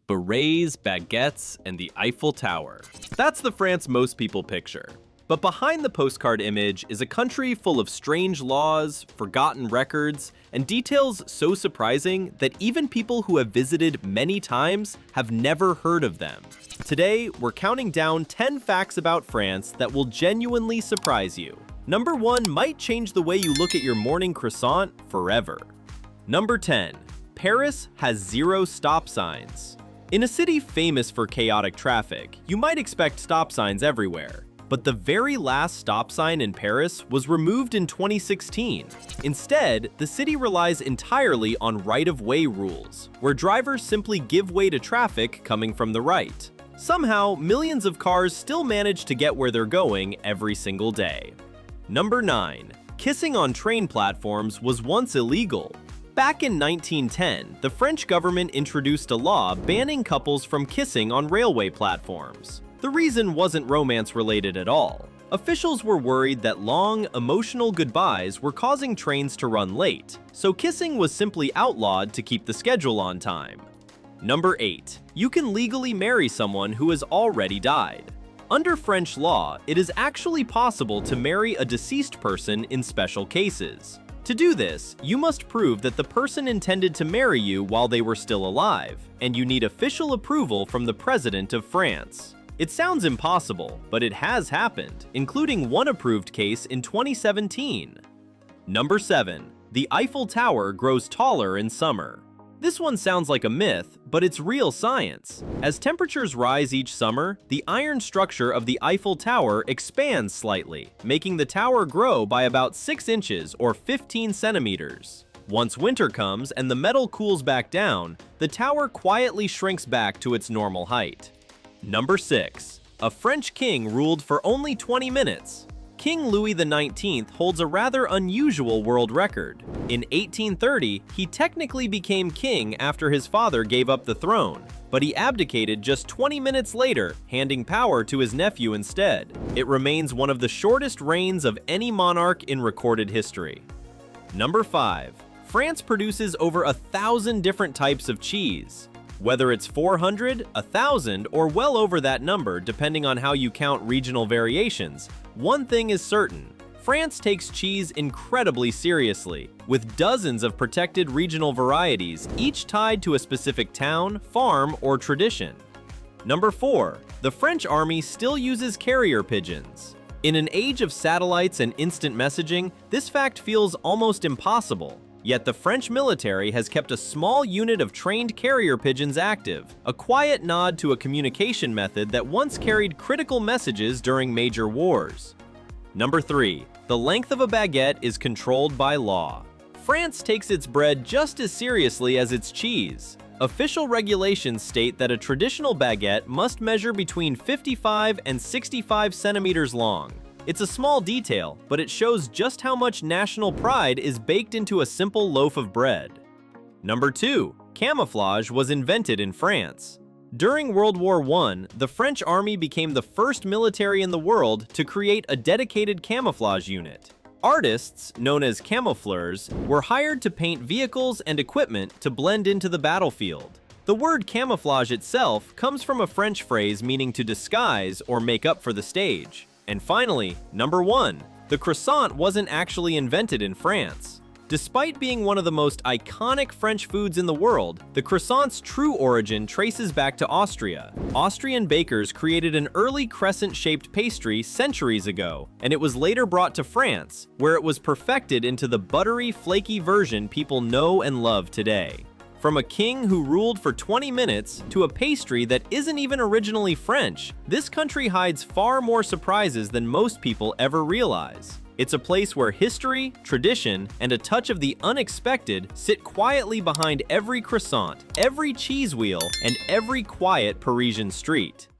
Berets, baguettes, and the Eiffel Tower. That's the France most people picture. But behind the postcard image is a country full of strange laws, forgotten records, and details so surprising that even people who have visited many times have never heard of them. Today, we're counting down 10 facts about France that will genuinely surprise you. Number 1 might change the way you look at your morning croissant forever. Number 10. Paris has 0 stop signs. In a city famous for chaotic traffic, you might expect stop signs everywhere. But the very last stop sign in Paris was removed in 2016. Instead, the city relies entirely on right-of-way rules, where drivers simply give way to traffic coming from the right. Somehow, millions of cars still manage to get where they're going every single day. Number 9. Kissing on train platforms was once illegal. Back in 1910, the French government introduced a law banning couples from kissing on railway platforms. The reason wasn't romance-related at all. Officials were worried that long, emotional goodbyes were causing trains to run late, so kissing was simply outlawed to keep the schedule on time. Number 8. You can legally marry someone who has already died. Under French law, it is actually possible to marry a deceased person in special cases. To do this, you must prove that the person intended to marry you while they were still alive, and you need official approval from the President of France. It sounds impossible, but it has happened, including one approved case in 2017. Number 7. The Eiffel Tower grows taller in summer. This one sounds like a myth, but it's real science. As temperatures rise each summer, the iron structure of the Eiffel Tower expands slightly, making the tower grow by about 6 inches or 15 centimeters. Once winter comes and the metal cools back down, the tower quietly shrinks back to its normal height. Number 6. A French king ruled for only 20 minutes. King Louis XIX holds a rather unusual world record. In 1830, he technically became king after his father gave up the throne, but he abdicated just 20 minutes later, handing power to his nephew instead. It remains one of the shortest reigns of any monarch in recorded history. Number 5. France produces over 1,000 different types of cheese. Whether it's 400, 1,000, or well over that number depending on how you count regional variations, one thing is certain: France takes cheese incredibly seriously, with dozens of protected regional varieties, each tied to a specific town, farm, or tradition. Number 4. The French army still uses carrier pigeons. In an age of satellites and instant messaging, this fact feels almost impossible. Yet the French military has kept a small unit of trained carrier pigeons active, a quiet nod to a communication method that once carried critical messages during major wars. Number 3. The length of a baguette is controlled by law. France takes its bread just as seriously as its cheese. Official regulations state that a traditional baguette must measure between 55 and 65 centimeters long. It's a small detail, but it shows just how much national pride is baked into a simple loaf of bread. Number 2. Camouflage was invented in France. During World War I, the French army became the first military in the world to create a dedicated camouflage unit. Artists, known as camoufleurs, were hired to paint vehicles and equipment to blend into the battlefield. The word camouflage itself comes from a French phrase meaning to disguise or make up for the stage. And finally, number 1. The croissant wasn't actually invented in France. Despite being one of the most iconic French foods in the world, the croissant's true origin traces back to Austria. Austrian bakers created an early crescent-shaped pastry centuries ago, and it was later brought to France, where it was perfected into the buttery, flaky version people know and love today. From a king who ruled for 20 minutes to a pastry that isn't even originally French, this country hides far more surprises than most people ever realize. It's a place where history, tradition, and a touch of the unexpected sit quietly behind every croissant, every cheese wheel, and every quiet Parisian street.